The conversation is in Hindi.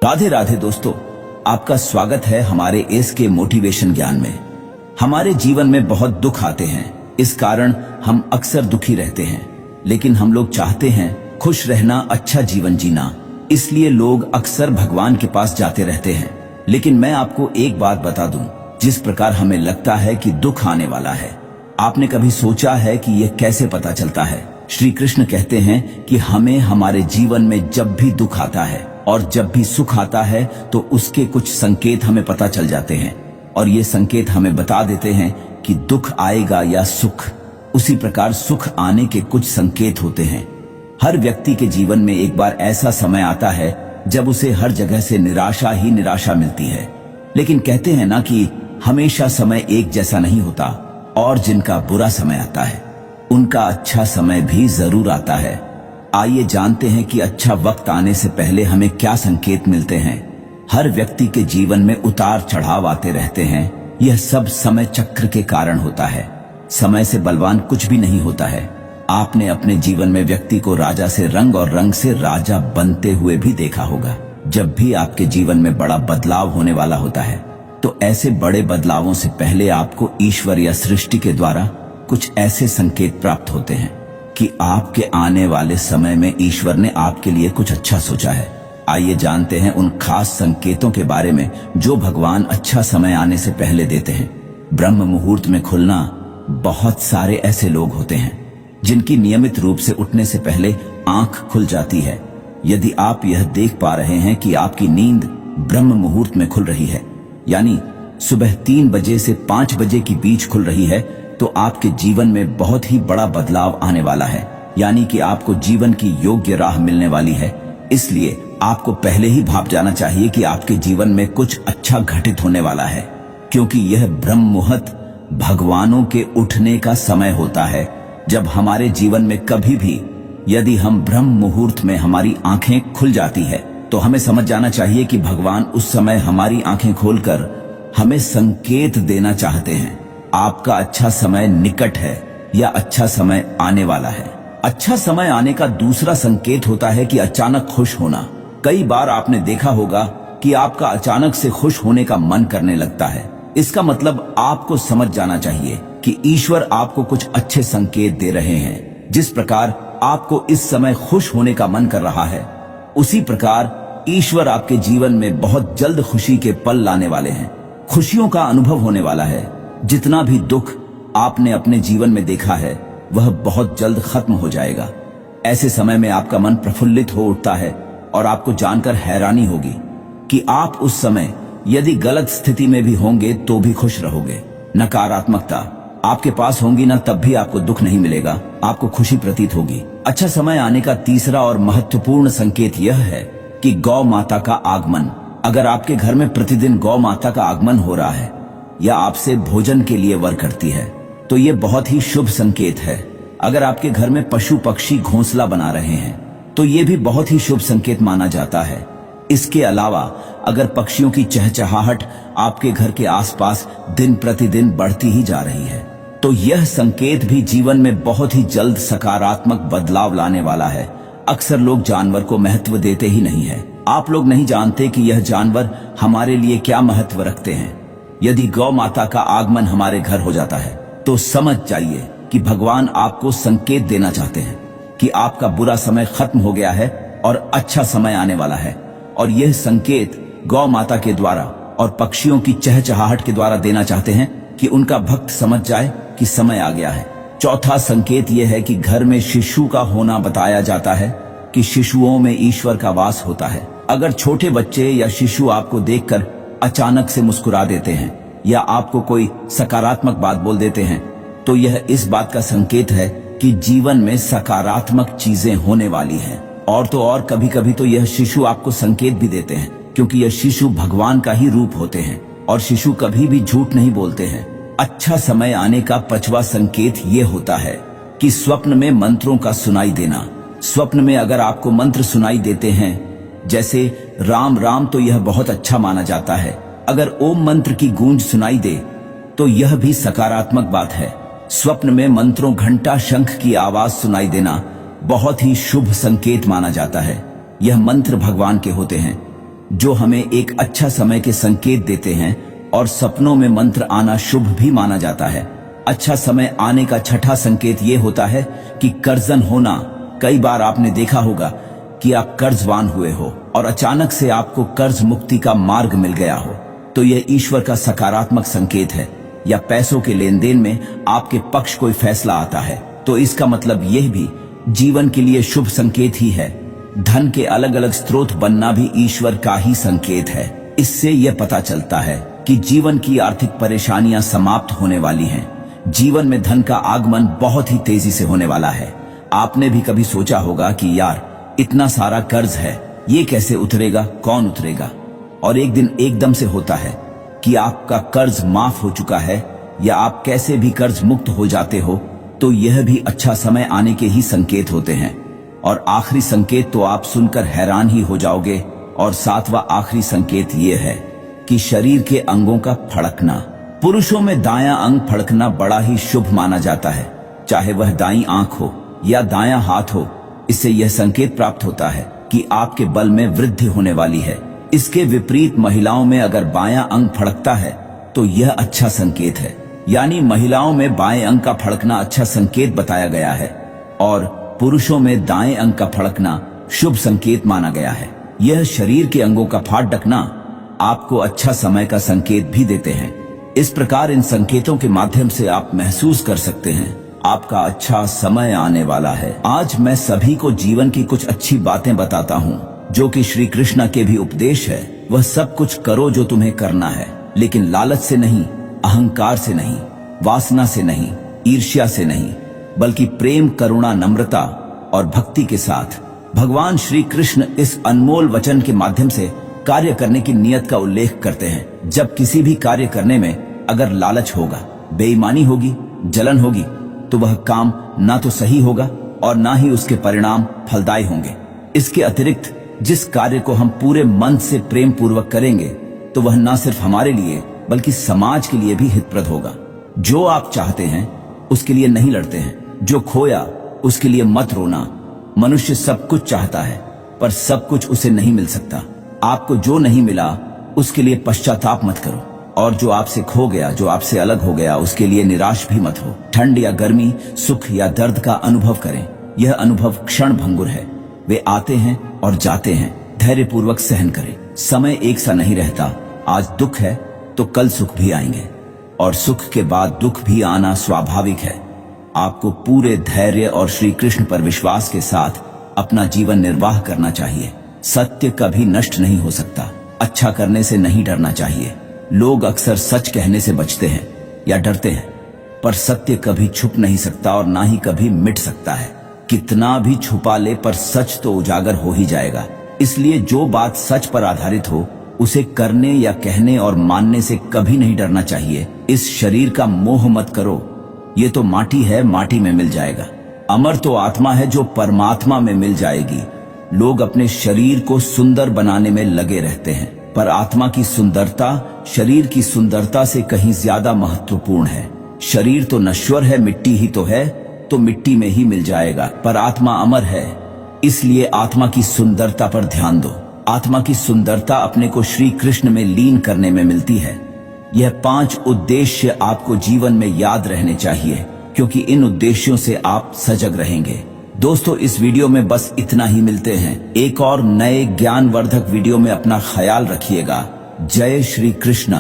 राधे राधे दोस्तों, आपका स्वागत है हमारे एस के मोटिवेशन ज्ञान में। हमारे जीवन में बहुत दुख आते हैं, इस कारण हम अक्सर दुखी रहते हैं। लेकिन हम लोग चाहते हैं खुश रहना, अच्छा जीवन जीना, इसलिए लोग अक्सर भगवान के पास जाते रहते हैं। लेकिन मैं आपको एक बात बता दूं, जिस प्रकार हमें लगता है कि दुख आने वाला है, आपने कभी सोचा है कि यह कैसे पता चलता है? श्री कृष्ण कहते हैं कि हमें हमारे जीवन में जब भी दुख आता है और जब भी सुख आता है तो उसके कुछ संकेत हमें पता चल जाते हैं, और ये संकेत हमें बता देते हैं कि दुख आएगा या सुख। उसी प्रकार सुख आने के कुछ संकेत होते हैं। हर व्यक्ति के जीवन में एक बार ऐसा समय आता है जब उसे हर जगह से निराशा ही निराशा मिलती है। लेकिन कहते हैं ना कि हमेशा समय एक जैसा नहीं होता, और जिनका बुरा समय आता है उनका अच्छा समय भी जरूर आता है। आइए जानते हैं कि अच्छा वक्त आने से पहले हमें क्या संकेत मिलते हैं। हर व्यक्ति के जीवन में उतार चढ़ाव आते रहते हैं। यह सब समय चक्र के कारण होता है। समय से बलवान कुछ भी नहीं होता है। आपने अपने जीवन में व्यक्ति को राजा से रंग और रंग से राजा बनते हुए भी देखा होगा। जब भी आपके जीवन में बड़ा बदलाव होने वाला होता है तो ऐसे बड़े बदलावों से पहले आपको ईश्वर या सृष्टि के द्वारा कुछ ऐसे संकेत प्राप्त होते हैं कि आपके आने वाले समय में ईश्वर ने आपके लिए कुछ अच्छा सोचा है। आइए जानते हैं उन खास संकेतों के बारे में जो भगवान अच्छा समय आने से पहले देते हैं। ब्रह्म मुहूर्त में खुलना। बहुत सारे ऐसे लोग होते हैं जिनकी नियमित रूप से उठने से पहले आंख खुल जाती है। यदि आप यह देख पा रहे हैं कि आपकी नींद ब्रह्म मुहूर्त में खुल रही है, यानी सुबह 3 बजे से 5 बजे के बीच खुल रही है, तो आपके जीवन में बहुत ही बड़ा बदलाव आने वाला है। यानी कि आपको जीवन की योग्य राह मिलने वाली है। इसलिए आपको पहले ही भाप जाना चाहिए कि आपके जीवन में कुछ अच्छा घटित होने वाला है, क्योंकि यह ब्रह्म मुहूर्त भगवानों के उठने का समय होता है। जब हमारे जीवन में कभी भी यदि हम ब्रह्म मुहूर्त में हमारी आंखें खुल जाती है तो हमें समझ जाना चाहिए कि भगवान उस समय हमारी आंखें खोलकर हमें संकेत देना चाहते हैं। आपका अच्छा समय निकट है या अच्छा समय आने वाला है। अच्छा समय आने का दूसरा संकेत होता है कि अचानक खुश होना। कई बार आपने देखा होगा कि आपका अचानक से खुश होने का मन करने लगता है। इसका मतलब आपको समझ जाना चाहिए कि ईश्वर आपको कुछ अच्छे संकेत दे रहे हैं। जिस प्रकार आपको इस समय खुश होने का मन कर रहा है, उसी प्रकार ईश्वर आपके जीवन में बहुत जल्द खुशी के पल लाने वाले हैं। खुशियों का अनुभव होने वाला है। जितना भी दुख आपने अपने जीवन में देखा है वह बहुत जल्द खत्म हो जाएगा। ऐसे समय में आपका मन प्रफुल्लित हो उठता है और आपको जानकर हैरानी होगी कि आप उस समय यदि गलत स्थिति में भी होंगे तो भी खुश रहोगे। नकारात्मकता आपके पास होंगी ना, तब भी आपको दुख नहीं मिलेगा, आपको खुशी प्रतीत होगी। अच्छा समय आने का तीसरा और महत्वपूर्ण संकेत यह है कि गौ माता का आगमन। अगर आपके घर में प्रतिदिन गौ माता का आगमन हो रहा है या आपसे भोजन के लिए वर करती है तो ये बहुत ही शुभ संकेत है। अगर आपके घर में पशु पक्षी घोंसला बना रहे हैं तो ये भी बहुत ही शुभ संकेत माना जाता है। इसके अलावा अगर पक्षियों की चहचहाहट आपके घर के आसपास दिन प्रतिदिन बढ़ती ही जा रही है तो यह संकेत भी जीवन में बहुत ही जल्द सकारात्मक बदलाव लाने वाला है। अक्सर लोग जानवर को महत्व देते ही नहीं है। आप लोग नहीं जानते कि यह जानवर हमारे लिए क्या महत्व रखते हैं। यदि गौ माता का आगमन हमारे घर हो जाता है तो समझ जाइए कि भगवान आपको संकेत देना चाहते हैं कि आपका बुरा समय खत्म हो गया है और अच्छा समय आने वाला है। और यह संकेत गौ माता के द्वारा और पक्षियों की चहचहाहट के द्वारा देना चाहते हैं कि उनका भक्त समझ जाए कि समय आ गया है। चौथा संकेत यह है कि घर में शिशु का होना बताया जाता है कि शिशुओं में ईश्वर का वास होता है। अगर छोटे बच्चे या शिशु आपको देखकर अचानक से मुस्कुरा देते हैं या आपको कोई सकारात्मक बात बोल देते हैं तो यह इस बात का संकेत है कि जीवन में सकारात्मक चीजें होने वाली हैं। और तो और कभी कभी तो यह शिशु आपको संकेत भी देते हैं, क्योंकि यह शिशु भगवान का ही रूप होते हैं और शिशु कभी भी झूठ नहीं बोलते हैं। अच्छा समय आने का 5वां संकेत ये होता है कि स्वप्न में मंत्रों का सुनाई देना। स्वप्न में अगर आपको मंत्र सुनाई देते हैं जैसे राम राम तो यह बहुत अच्छा माना जाता है। अगर ओम मंत्र की गूंज सुनाई दे तो यह भी सकारात्मक बात है। स्वप्न में मंत्रों घंटा शंख की आवाज सुनाई देना बहुत ही शुभ संकेत माना जाता है। यह मंत्र भगवान के होते हैं। जो हमें एक अच्छा समय के संकेत देते हैं, और सपनों में मंत्र आना शुभ भी माना जाता है। अच्छा समय आने का छठा संकेत ये होता है कि कर्जन होना। कई बार आपने देखा होगा कि आप कर्जवान हुए हो और अचानक से आपको कर्ज मुक्ति का मार्ग मिल गया हो, तो यह ईश्वर का सकारात्मक संकेत है। या पैसों के लेन देन में आपके पक्ष कोई फैसला आता है, तो इसका मतलब यह भी जीवन के लिए शुभ संकेत ही है। धन के अलग अलग स्रोत बनना भी ईश्वर का ही संकेत है। इससे यह पता चलता है कि जीवन की आर्थिक परेशानियां समाप्त होने वाली हैं। जीवन में धन का आगमन बहुत ही तेजी से होने वाला है। आपने भी कभी सोचा होगा कि यार, इतना सारा कर्ज है, ये कैसे उतरेगा, कौन उतरेगा? और एक दिन एकदम से होता है कि आपका कर्ज माफ हो चुका है, या आप कैसे भी कर्ज मुक्त हो जाते हो, तो यह भी अच्छा समय आने के ही संकेत होते हैं। और आखिरी संकेत तो आप सुनकर हैरान ही हो जाओगे। और सातवां आखिरी संकेत यह है कि शरीर के अंगों का फड़कना। पुरुषों में दायां अंग फड़कना बड़ा ही शुभ माना जाता है, चाहे वह दाईं आंख हो या दायां हाथ हो। इससे यह संकेत प्राप्त होता है कि आपके बल में वृद्धि होने वाली है। इसके विपरीत महिलाओं में अगर बायां अंग फड़कता है तो यह अच्छा संकेत है। यानी महिलाओं में बाएं अंग का फड़कना अच्छा संकेत बताया गया है, और पुरुषों में दाएं अंग का फड़कना शुभ संकेत माना गया है। यह शरीर के अंगों का फाटकना आपको अच्छा समय का संकेत भी देते हैं। इस प्रकार इन संकेतों के माध्यम से आप महसूस कर सकते हैं आपका अच्छा समय आने वाला है। आज मैं सभी को जीवन की कुछ अच्छी बातें बताता हूँ, जो कि श्री कृष्ण के भी उपदेश है। वह सब कुछ करो जो तुम्हें करना है, लेकिन लालच से नहीं, अहंकार से नहीं, वासना से नहीं, ईर्ष्या से नहीं, बल्कि प्रेम, करुणा, नम्रता और भक्ति के साथ। भगवान श्री कृष्ण इस अनमोल वचन के माध्यम से कार्य करने की नियत का उल्लेख करते हैं। जब किसी भी कार्य करने में अगर लालच होगा, बेईमानी होगी, जलन होगी, तो वह काम ना तो सही होगा और ना ही उसके परिणाम फलदायी होंगे। इसके अतिरिक्त जिस कार्य को हम पूरे मन से प्रेम पूर्वक करेंगे, तो वह ना सिर्फ हमारे लिए बल्कि समाज के लिए भी हितप्रद होगा। जो आप चाहते हैं उसके लिए नहीं लड़ते हैं, जो खोया उसके लिए मत रोना। मनुष्य सब कुछ चाहता है, पर सब कुछ उसे नहीं मिल सकता। आपको जो नहीं मिला उसके लिए पश्चाताप मत करो, और जो आपसे खो गया, जो आपसे अलग हो गया, उसके लिए निराश भी मत हो। ठंड या गर्मी, सुख या दर्द का अनुभव करें। यह अनुभव क्षण भंगुर है, वे आते हैं और जाते हैं। धैर्यपूर्वक सहन करें। समय एक सा नहीं रहता। आज दुख है तो कल सुख भी आएंगे, और सुख के बाद दुख भी आना स्वाभाविक है। आपको पूरे धैर्य और श्री कृष्ण पर विश्वास के साथ अपना जीवन निर्वाह करना चाहिए। सत्य कभी नष्ट नहीं हो सकता। अच्छा करने से नहीं डरना चाहिए। लोग अक्सर सच कहने से बचते हैं या डरते हैं, पर सत्य कभी छुप नहीं सकता और ना ही कभी मिट सकता है। कितना भी छुपा ले, पर सच तो उजागर हो ही जाएगा। इसलिए जो बात सच पर आधारित हो, उसे करने या कहने और मानने से कभी नहीं डरना चाहिए। इस शरीर का मोह मत करो। ये तो माटी है, माटी में मिल जाएगा। अमर तो आत्मा है जो परमात्मा में मिल जाएगी। लोग अपने शरीर को सुंदर बनाने में लगे रहते हैं, पर आत्मा की सुंदरता शरीर की सुंदरता से कहीं ज्यादा महत्वपूर्ण है। शरीर तो नश्वर है, मिट्टी ही तो है, तो मिट्टी में ही मिल जाएगा, पर आत्मा अमर है। इसलिए आत्मा की सुंदरता पर ध्यान दो। आत्मा की सुंदरता अपने को श्री कृष्ण में लीन करने में मिलती है। यह 5 उद्देश्य आपको जीवन में याद रहने चाहिए, क्योंकि इन उद्देश्यों से आप सजग रहेंगे। दोस्तों, इस वीडियो में बस इतना ही। मिलते हैं एक और नए ज्ञानवर्धक वीडियो में। अपना ख्याल रखिएगा। जय श्री कृष्ण।